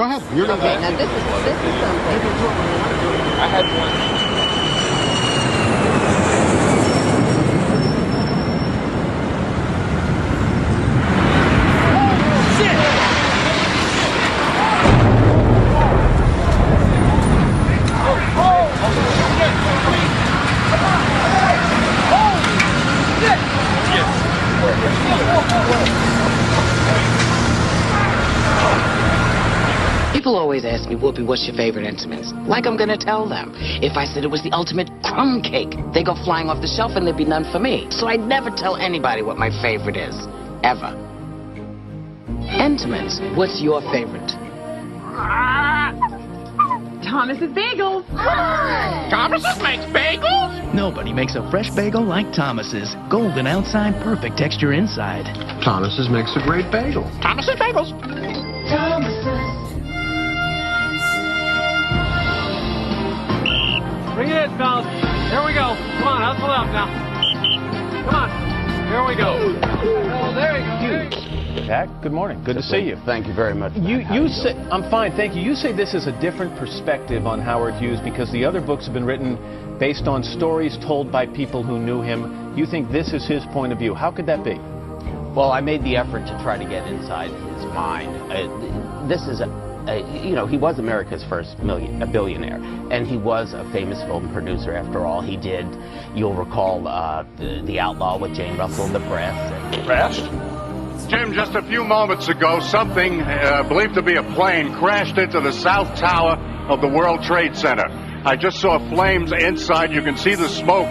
ahead. You're going Okay, now this is something. I had one. People always ask me, Whoopi, what's your favorite Entenmann's? Like I'm gonna tell them. If I said it was the ultimate crumb cake, they go flying off the shelf and there'd be none for me. So I never tell anybody what my favorite is. Ever. Entenmann's, what's your favorite? Thomas's Bagels. Thomas's makes bagels? Nobody makes a fresh bagel like Thomas's. Golden outside, perfect texture inside. Thomas's makes a great bagel. Thomas's bagels. Bring it in, fellas. Here we go. Come on, hustle up now. Come on. Here we go. Oh, there you go. Jack, good morning. Good to see you. Thank you very much. You say I'm fine, thank you. You say this is a different perspective on Howard Hughes because the other books have been written based on stories told by people who knew him. You think this is his point of view. How could that be? Well, I made the effort to try to get inside his mind. This is he was America's first billionaire, and he was a famous film producer after all. He did, you'll recall, The Outlaw with Jane Russell and the Press. Press? Jim, just a few moments ago, something believed to be a plane crashed into the South Tower of the World Trade Center. I just saw flames inside. You can see the smoke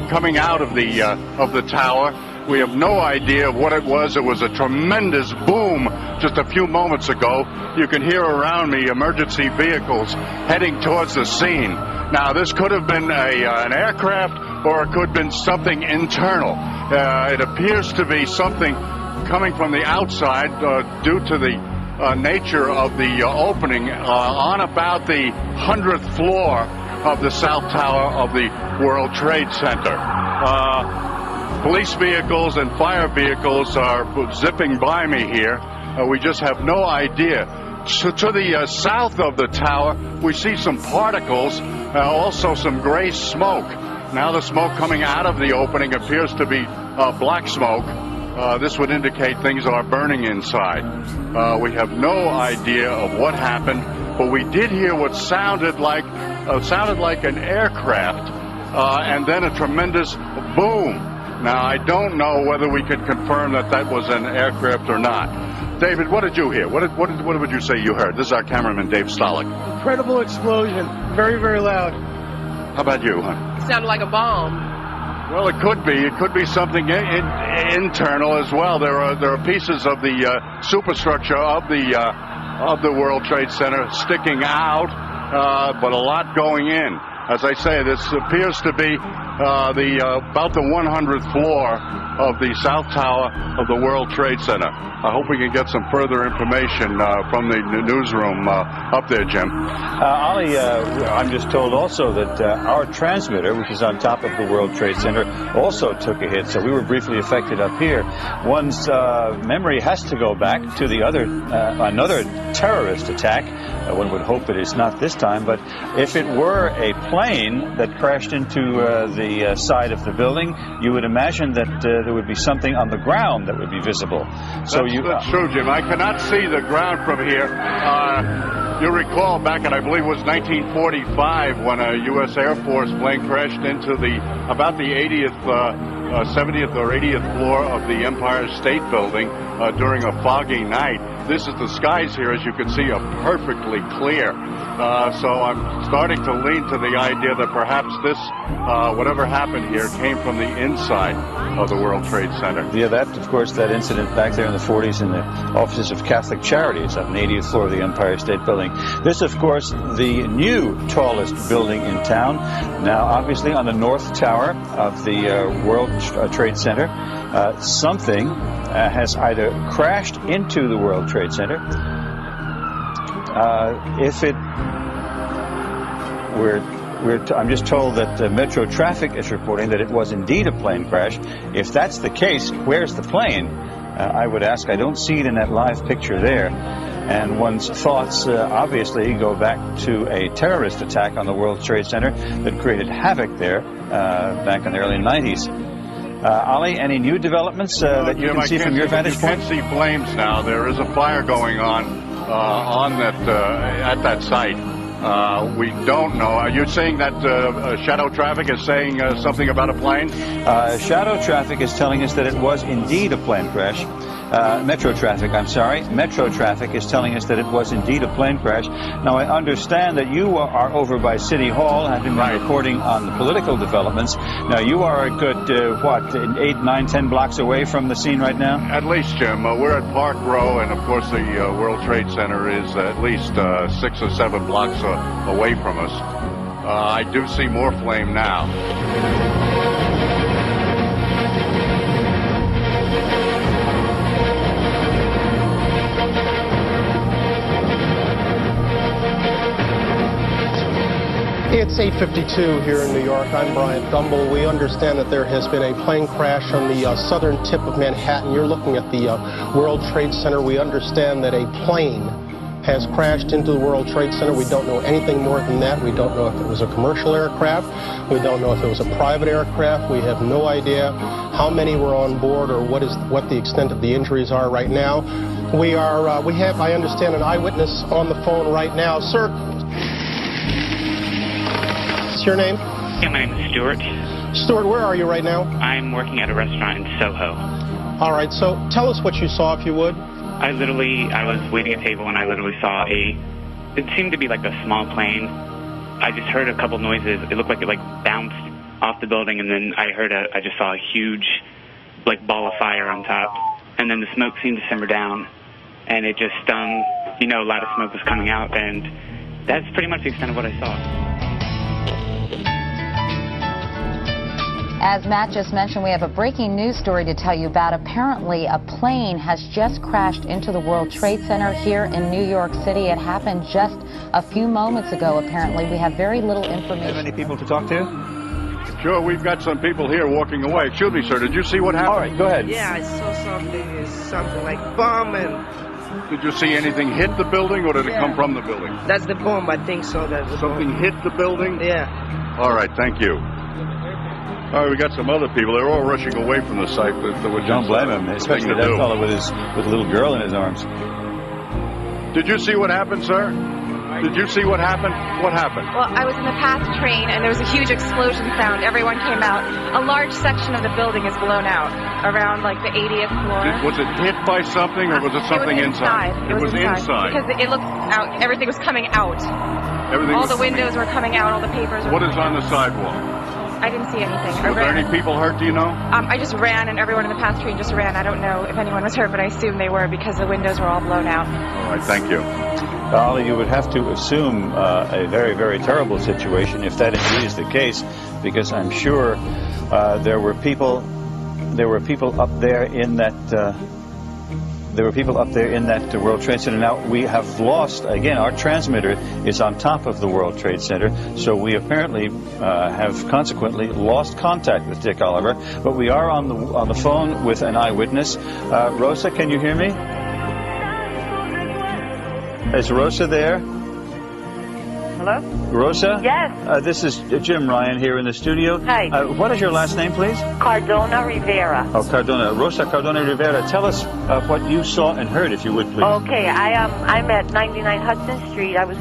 coming out of the tower. We have no idea what it was. It was a tremendous boom just a few moments ago. You can hear around me emergency vehicles heading towards the scene. Now, this could have been an aircraft, or it could have been something internal. It appears to be something coming from the outside due to the nature of the opening on about the 100th floor of the South Tower of the World Trade Center. Police vehicles and fire vehicles are zipping by me here. We just have no idea. So to the south of the tower, we see some particles, also some gray smoke. Now the smoke coming out of the opening appears to be black smoke. This would indicate things are burning inside. We have no idea of what happened, but we did hear what sounded like an aircraft, and then a tremendous boom. Now, I don't know whether we can confirm that was an aircraft or not. David, what did you hear? What would you say you heard? This is our cameraman, Dave Stolick. Incredible explosion. Very, very loud. How about you, hon? It sounded like a bomb. Well, it could be. It could be something internal as well. There are pieces of the superstructure of the World Trade Center sticking out, but a lot going in. As I say, this appears to be about the 100th floor of the South Tower of the World Trade Center. I hope we can get some further information from the newsroom up there, Jim. Ollie, I'm just told also that our transmitter, which is on top of the World Trade Center, also took a hit, so we were briefly affected up here. One's memory has to go back to the another terrorist attack. One would hope it is not this time, but if it were a plane that crashed into the side of the building, you would imagine that there would be something on the ground that would be visible. That's true, Jim. I cannot see the ground from here. You recall back in, I believe it was 1945, when a U.S. Air Force plane crashed into about the 70th or 80th floor of the Empire State Building during a foggy night. The skies here, as you can see, are perfectly clear. So I'm starting to lean to the idea that perhaps this, whatever happened here, came from the inside of the World Trade Center. Yeah, of course, that incident back there in the 40s in the offices of Catholic Charities on the 80th floor of the Empire State Building. This, of course, the new tallest building in town. Now, obviously, on the North Tower of the World Trade Center, something has either crashed into the World Trade Center. I'm just told that Metro Traffic is reporting that it was indeed a plane crash. If that's the case, where's the plane? I would ask. I don't see it in that live picture there. And one's thoughts obviously go back to a terrorist attack on the World Trade Center that created havoc there back in the early 90s. Ali, any new developments that you can see from your vantage point? You can't see flames now. There is a fire going on that at that site. We don't know. Are you saying that shadow traffic is saying something about a plane? Shadow traffic is telling us that it was indeed a plane crash. Metro traffic, I'm sorry. Metro traffic is telling us that it was indeed a plane crash. Now, I understand that you are over by City Hall, having been reporting on the political developments. Now, you are a good, 8, 9, 10 blocks away from the scene right now? At least, Jim. We're at Park Row, and of course the World Trade Center is at least 6 or 7 blocks away from us. I do see more flame now. It's 8:52 here in New York. I'm Bryant Gumbel. We understand that there has been a plane crash on the southern tip of Manhattan. You're looking at the World Trade Center. We understand that a plane has crashed into the World Trade Center. We don't know anything more than that. We don't know if it was a commercial aircraft. We don't know if it was a private aircraft. We have no idea how many were on board or what the extent of the injuries are right now. We have, I understand, an eyewitness on the phone right now. Sir, what's your name? Yeah, my name is Stuart. Stuart, where are you right now? I'm working at a restaurant in Soho. All right, so tell us what you saw, if you would. I was waiting at a table and I literally saw it seemed to be like a small plane. I just heard a couple noises. It looked like it bounced off the building, and then I just saw a huge ball of fire on top. And then the smoke seemed to simmer down, and it just a lot of smoke was coming out, and that's pretty much the extent of what I saw. As Matt just mentioned, we have a breaking news story to tell you about. Apparently, a plane has just crashed into the World Trade Center here in New York City. It happened just a few moments ago, apparently. We have very little information. Do you have any people to talk to? Sure, we've got some people here walking away. Excuse me, sir, did you see what happened? All right, go ahead. Yeah, I saw something like bomb and... Did you see anything hit the building, or did it come from the building? That's the bomb, I think so. Something hit the building? Yeah. All right, thank you. All right, we got some other people. They're all rushing away from the site. Don't blame him, especially that fellow with a little girl in his arms. Did you see what happened, sir? Did you see what happened? What happened? Well, I was in the past train, and there was a huge explosion sound. Everyone came out. A large section of the building is blown out, around the 80th floor. Was it hit by something, or was it something inside? It was inside. Because it looked out. Everything was coming out. All the windows were coming out. All the papers were. What is on the sidewalk? I didn't see anything. Were there any people hurt, do you know? I just ran, and everyone in the past train just ran. I don't know if anyone was hurt, but I assume they were because the windows were all blown out. All right, thank you. Ali, you would have to assume a very, very terrible situation if that indeed is the case, because I'm sure there were people up there in that World Trade Center. Now, we have lost, again, our transmitter is on top of the World Trade Center, so we apparently have consequently lost contact with Dick Oliver, but we are on the phone with an eyewitness. Rosa, can you hear me? Is Rosa there? Hello? Rosa? Yes. This is Jim Ryan here in the studio. Hi. What is your last name, please? Cardona Rivera. Oh, Cardona. Rosa Cardona Rivera. Tell us what you saw and heard, if you would, please. Okay, I'm at 99 Hudson Street. I was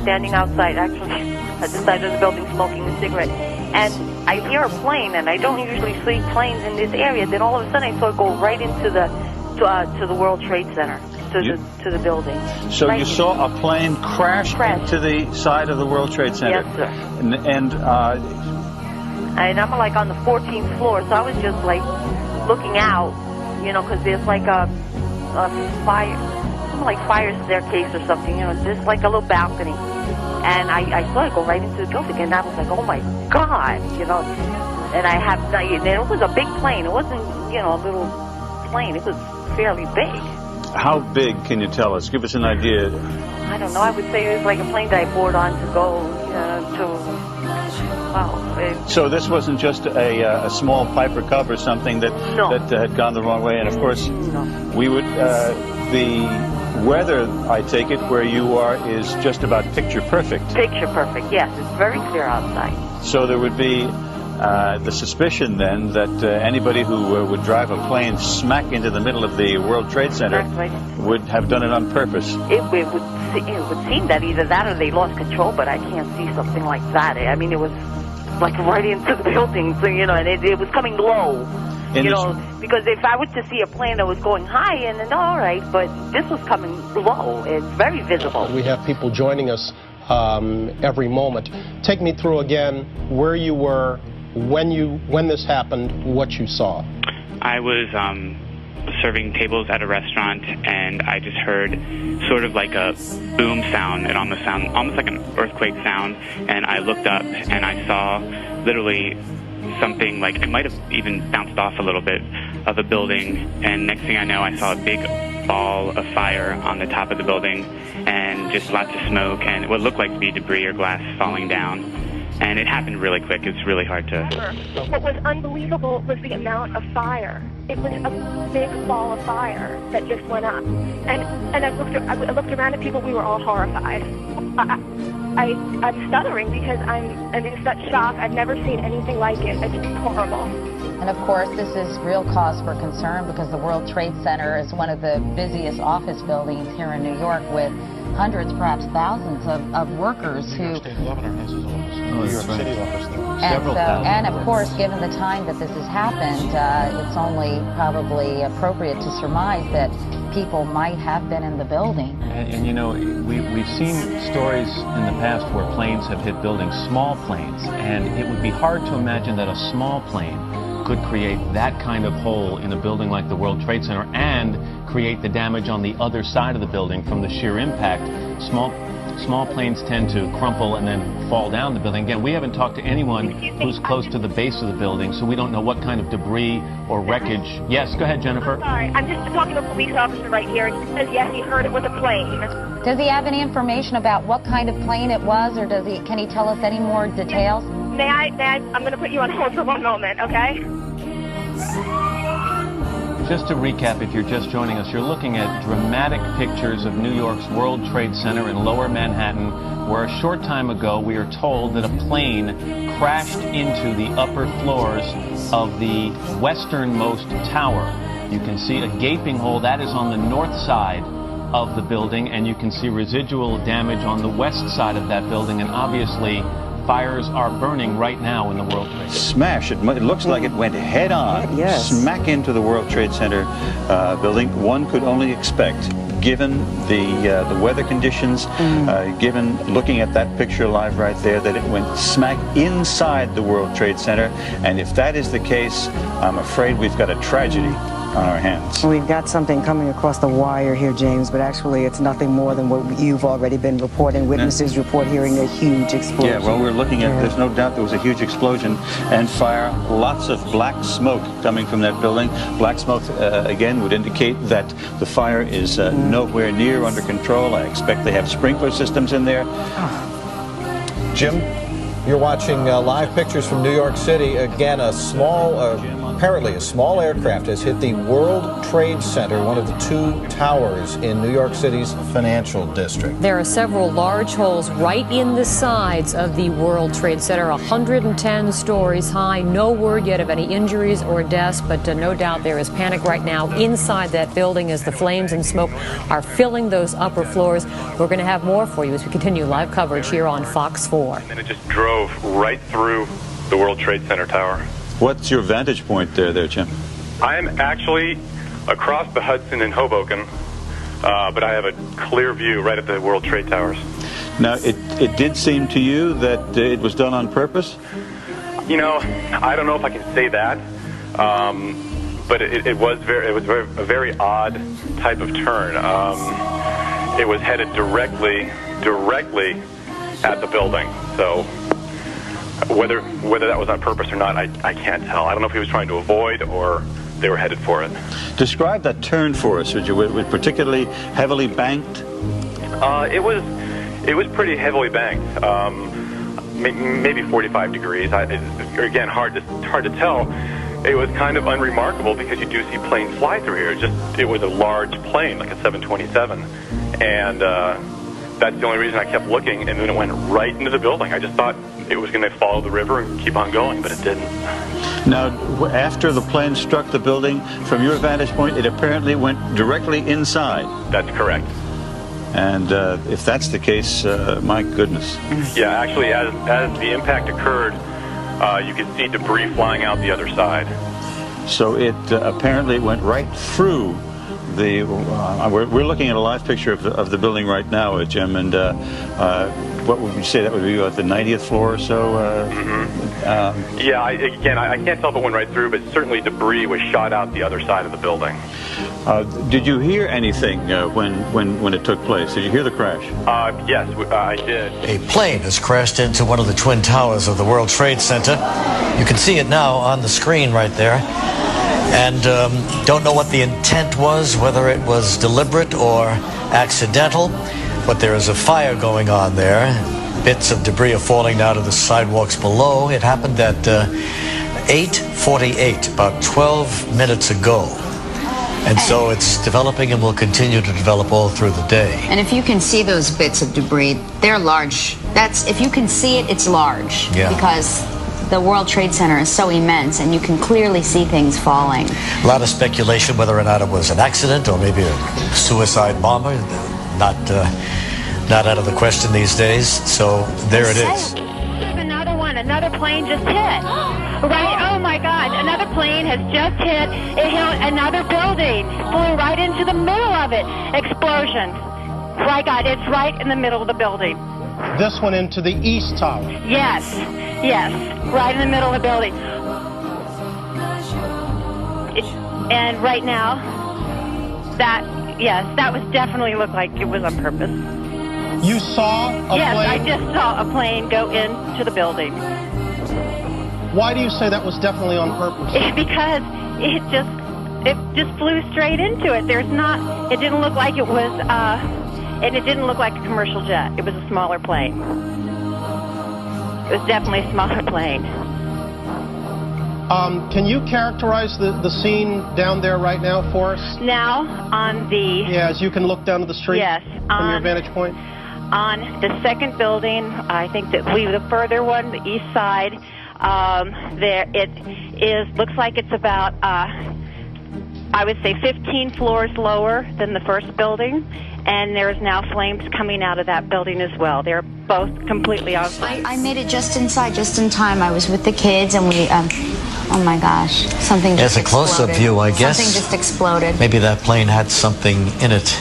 standing outside, actually, at the side of the building smoking a cigarette. And I hear a plane, and I don't usually see planes in this area. Then all of a sudden I saw it go right into the World Trade Center. To the building. So you saw a plane crash into the side of the World Trade Center? Yes, sir. And I'm on the 14th floor, so I was just looking out, because there's a fire, something fire staircase or something, just a little balcony. And I saw it go right into the building, and I was like, oh my God, and it was a big plane. It wasn't, a little plane. It was fairly big. How big, can you tell us? Give us an idea. I don't know. I would say it was like a plane that I board on to go So this wasn't just a small Piper Cub or something that had gone the wrong way. And of course, we would weather, I take it, where you are is just about picture perfect. Picture perfect, yes. It's very clear outside. So there would be the suspicion then that anybody who would drive a plane smack into the middle of the World Trade Center would have done it on purpose. It would seem that either that or they lost control, but I can't see something like that. I mean, it was like right into the building, so, you know, and it was coming low. You know, because if I were to see a plane that was going high, and then all right, but this was coming low. It's very visible. We have people joining us every moment. Take me through again where you were, when this happened, what you saw. I was serving tables at a restaurant, and I just heard sort of like a boom sound. It almost sounded almost like an earthquake sound, and I looked up and I saw literally something like, it might have even bounced off a little bit of a building, and next thing I know, I saw a big ball of fire on the top of the building and just lots of smoke and what looked like to be debris or glass falling down. And it happened really quick. It's really hard to... What was unbelievable was the amount of fire. It was a big ball of fire that just went up. And I looked around at people. We were all horrified. I'm stuttering because I'm in such shock. I've never seen anything like it. It's horrible. And of course, this is real cause for concern because the World Trade Center is one of the busiest office buildings here in New York, with hundreds, perhaps thousands of workers who... And of course, given the time that this has happened, it's only probably appropriate to surmise that people might have been in the building. And you know, we've seen stories in the past where planes have hit buildings, small planes, and it would be hard to imagine that a small plane could create that kind of hole in a building like the World Trade Center and create the damage on the other side of the building from the sheer impact. Small planes tend to crumple and then fall down the building. Again, we haven't talked to anyone who's close to the base of the building, so we don't know what kind of debris or wreckage. Yes, go ahead, Jennifer. Sorry, I'm just talking to a police officer right here, and he says, yes, he heard it was a plane. Does he have any information about what kind of plane it was, or can he tell us any more details? May I, I'm going to put you on hold for one moment, okay? Just to recap, if you're just joining us, you're looking at dramatic pictures of New York's World Trade Center in Lower Manhattan, where a short time ago we are told that a plane crashed into the upper floors of the westernmost tower. You can see a gaping hole. That is on the north side of the building, and you can see residual damage on the west side of that building, and obviously fires are burning right now in the World Trade Center. Smash. It looks like it went head on, smack into the World Trade Center building. One could only expect, given the weather conditions, given looking at that picture live right there, that it went smack inside the World Trade Center. And if that is the case, I'm afraid we've got a tragedy on our hands. We've got something coming across the wire here, James, but actually it's nothing more than what you've already been reporting. Witnesses report hearing a huge explosion. Yeah, well, we're looking at, there's no doubt there was a huge explosion and fire, lots of black smoke coming from that building. Black smoke, again, would indicate that the fire is nowhere near under control. I expect they have sprinkler systems in there. Jim, you're watching live pictures from New York City. Again, apparently a small aircraft has hit the World Trade Center, one of the two towers in New York City's financial district. There are several large holes right in the sides of the World Trade Center, 110 stories high. No word yet of any injuries or deaths, but no doubt there is panic right now inside that building as the flames and smoke are filling those upper floors. We're going to have more for you as we continue live coverage here on Fox 4. And it just drove right through the World Trade Center tower. What's your vantage point there, Jim? I'm actually across the Hudson in Hoboken, but I have a clear view right at the World Trade Towers. Now, it did seem to you that it was done on purpose? You know, I don't know if I can say that, but it was a very odd type of turn. It was headed directly at the building, so whether that was on purpose or not, I can't tell. I don't know if he was trying to avoid or they were headed for it. Describe that turn for us, would you? Was it particularly heavily banked? It was pretty heavily banked, maybe 45 degrees. Again, hard to tell it was kind of unremarkable because you do see planes fly through here. It was a large plane, like a 727, and that's the only reason I kept looking. And then it went right into the building. I just thought it was going to follow the river and keep on going, but it didn't. Now, after the plane struck the building, from your vantage point, it apparently went directly inside. That's correct. And if that's the case, my goodness. Yeah, actually, as the impact occurred, you could see debris flying out the other side. So it apparently went right through the... we're looking at a live picture of the building right now, Jim, and what would you say that would be, about the 90th floor or so? Yeah, I can't tell if it went right through, but certainly debris was shot out the other side of the building. Did you hear anything when it took place? Did you hear the crash? Yes, I did. A plane has crashed into one of the Twin Towers of the World Trade Center. You can see it now on the screen right there. And don't know what the intent was, whether it was deliberate or accidental, but there is a fire going on there. Bits of debris are falling out of the sidewalks below. It happened at 8:48, about 12 minutes ago. And so it's developing and will continue to develop all through the day. And if you can see those bits of debris, they're large. If you can see it, it's large. Yeah. Because the World Trade Center is so immense, and you can clearly see things falling. A lot of speculation whether or not it was an accident or maybe a suicide bomber. Not out of the question these days. So there it is. Another one. Another plane just hit. Right. Oh my God. Another plane has just hit. It hit another building. Flew right into the middle of it. Explosion. My God. It's right in the middle of the building. This one into the East Tower. Yes. Yes. Right in the middle of the building. And right now, that was definitely looked like it was on purpose. You saw a plane? Yes, I just saw a plane go into the building. Why do you say that was definitely on purpose? Because it just flew straight into it. It didn't look like it was, and it didn't look like a commercial jet. It was a smaller plane. It was definitely a smaller plane. Can you characterize the scene down there right now for us? Now, on the... Yeah, as you can look down to the street? Yes. From your vantage point? On the second building, I think that the further one, the east side, there it looks like it's about, I would say 15 floors lower than the first building, and there's now flames coming out of that building as well. They're both completely on fire. I made it just inside, just in time. I was with the kids, and we, oh my gosh, something just exploded. As a close-up view, I guess. Something just exploded. Maybe that plane had something in it.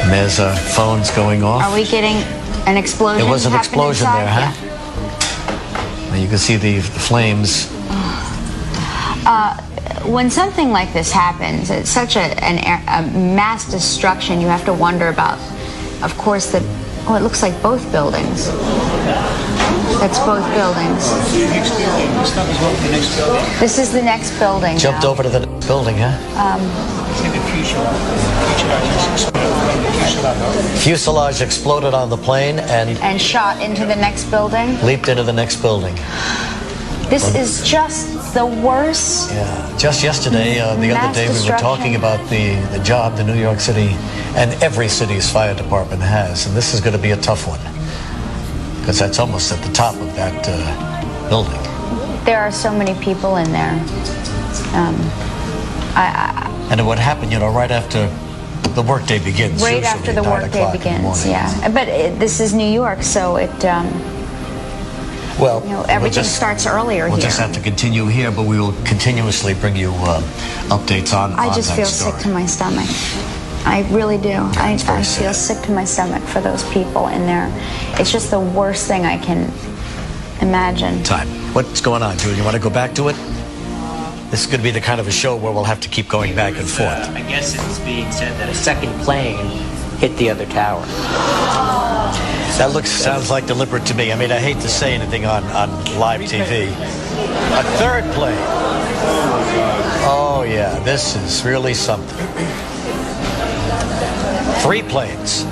And there's phones going off. Are we getting an explosion? There was an explosion inside? there, huh? Yeah. You can see the flames. When something like this happens, it's such a mass destruction, you have to wonder about, of course, it looks like both buildings. That's both buildings. This is the next building. Jumped over to the next building, huh? Fuselage exploded on the plane and shot into the next building. Leaped into the next building. This is just the worst. Yeah. Just yesterday, the other day, we were talking about the job the New York City and every city's fire department has, and this is going to be a tough one because that's almost at the top of that building. There are so many people in there. And it would happen, right after the workday begins. Right after the workday begins, yeah. But this is New York, so it. Well, everything starts earlier We'll here. just have to continue here, but we will continuously bring you updates on I just that feel story. sick to my stomach. I really do. I feel sick to my stomach for those people in there. It's just the worst thing I can imagine. Time. What's going on, Julie? You want to go back to it? This is going to be the kind of a show where we'll have to keep going back and forth. I guess it's being said that a second plane hit the other tower. That sounds like deliberate to me. I mean, I hate to say anything on live TV. A third plane. Oh, yeah, this is really something. 3 planes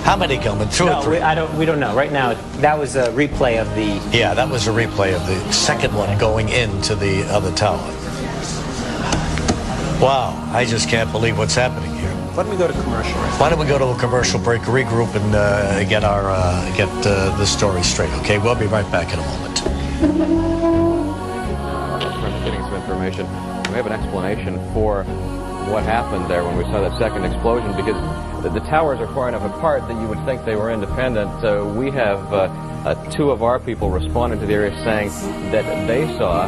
How many, Gilman? Two or three? We don't know. Right now, that was a replay of the... Yeah, that was a replay of the second one going into the other tower. Wow, I just can't believe what's happening here. Why don't we go to commercial? Why don't we go to a commercial break, regroup, and get the story straight, okay? We'll be right back in a moment. Getting some information. We have an explanation for what happened there when we saw that second explosion, because the towers are far enough apart that you would think they were independent. We have two of our people responding to the area saying that they saw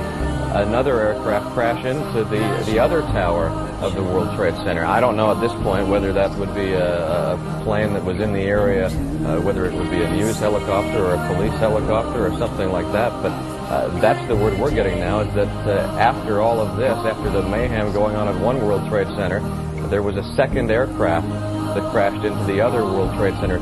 another aircraft crash into the other tower of the World Trade Center. I don't know at this point whether that would be a plane that was in the area, whether it would be a news helicopter or a police helicopter or something like that, but that's the word we're getting now, is that after all of this, after the mayhem going on at one World Trade Center, there was a second aircraft that crashed into the other World Trade Center.